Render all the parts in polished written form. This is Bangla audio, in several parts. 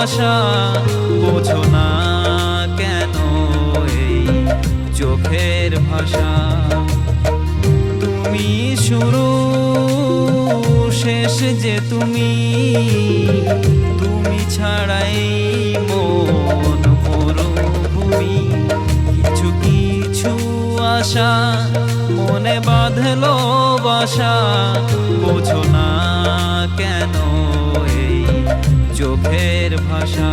ভালোবাসা বোঝো না কেন এই চোখের ভাষা। তুমি শুরু শেষ যে তুমি, তুমি ছাড়াই মন মরুভূমি। কিছু কিছু আশা মনে বাঁধলো বাসা, বোঝো না কেন এই চোখের ভাষা।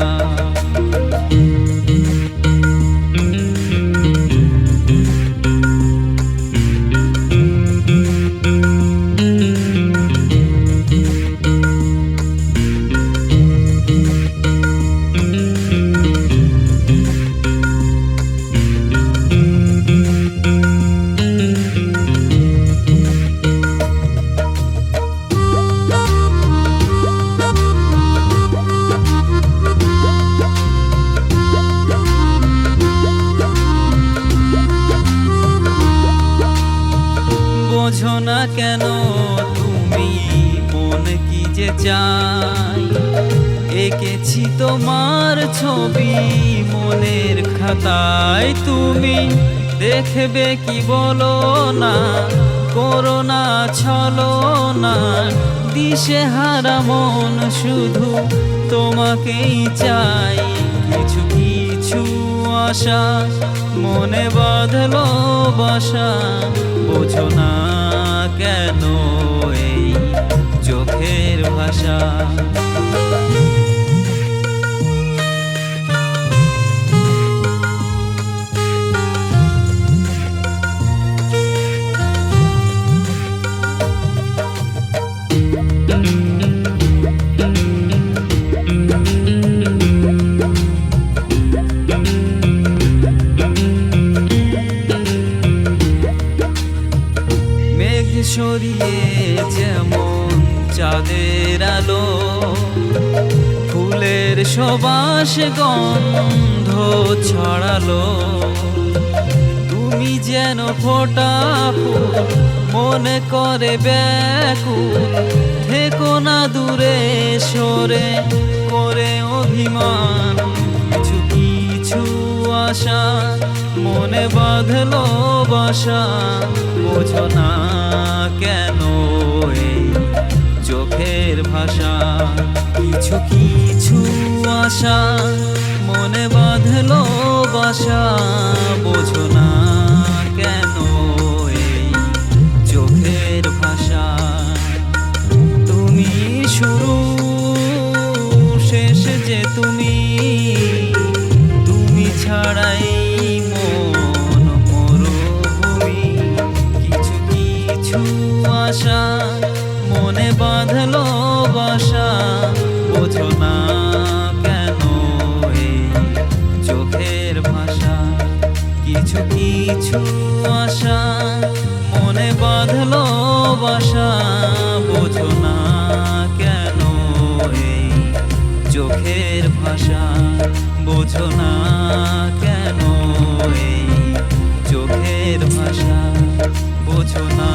বোঝো না কেন তুমি মন কি যে চাই, এঁকেছি তোমার ছবি মনের খাতায়। তুমি দেখবে কি বলো না, করো না ছলো না, দিশে হারা মন শুধু তোমাকেই চাই। কিছু কিছু আশা মনে বাঁধলো বাসা, বোঝো না কেন এই চোখের ভাষা। সরিয়ে যেমন চাঁদের আলো, ফুলের সুবাস গন্ধ ছড়ালো। তুমি যেন ফোটা ফুল মনে করে ব্যাকুল, থেকো না দূরে সরে করে অভিমান। কিছু কিছু আশা মনে বাঁধলো বাসা, বোঝো না কেন এই চোখের ভাষা। কিছু কিছু আশা মনে বাঁধলো বাসা, বোঝো না কেন এই চোখের ভাষা। তুমি শুরু শেষ যে তুমি, তুমি ছাড়াই মন মরুভূমি। কিছু কিছু আশা মনে বাঁধলো বাসা, বোঝো না কেন এই চোখের ভাষা। কিছু কিছু আশা মনে বাঁধলো বাসা, বোঝো না কেন এই চোখের ভাষা। বোঝো না কেন এই চোখের ভাষা, বোঝো না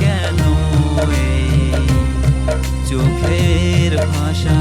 কেন এই চোখের ভাষা।